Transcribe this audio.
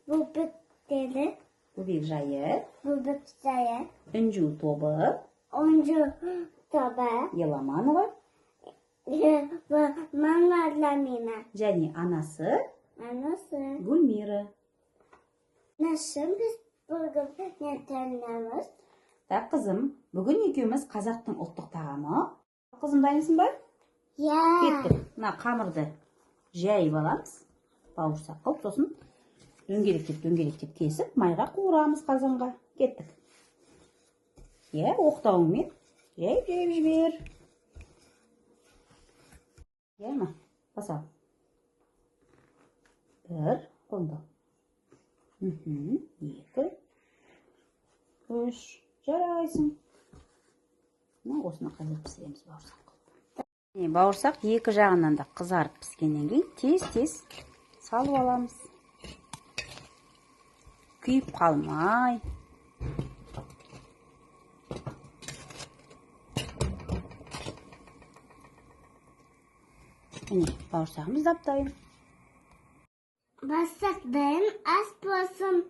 Bu bitti. Bu bir jayı. Bu bitti. Unju tobi. Oncu tabi. Yelamanova. Ve mama Lamina. Және anasi Nasıl? Gulmira. Nasıl biz bugün ne tanımız? Da kızım, bugün ikimiz Қазақтың ұлттық тағамы. Kızım dayısın ba? Ya. Kettik. Mына қамырды жайып аламыз. Бауырсақ қылып, сосын дөңгелектеп кесіп, майға қуырамыз қазанға. Кеттік. Иә, оқтауыңмен жайып жібер. Иә ма? Басал. Бір, қолды. Екі, үш, жарайсың. Осыны қазір пісіреміз бауырсақ. Бауырсақ екі жағынан да қызарып піскеннен кейін тез салып аламыз. Күйіп қалмай. Міне, бауырсағымыз дайын. Бассақ дайын, ас болсын.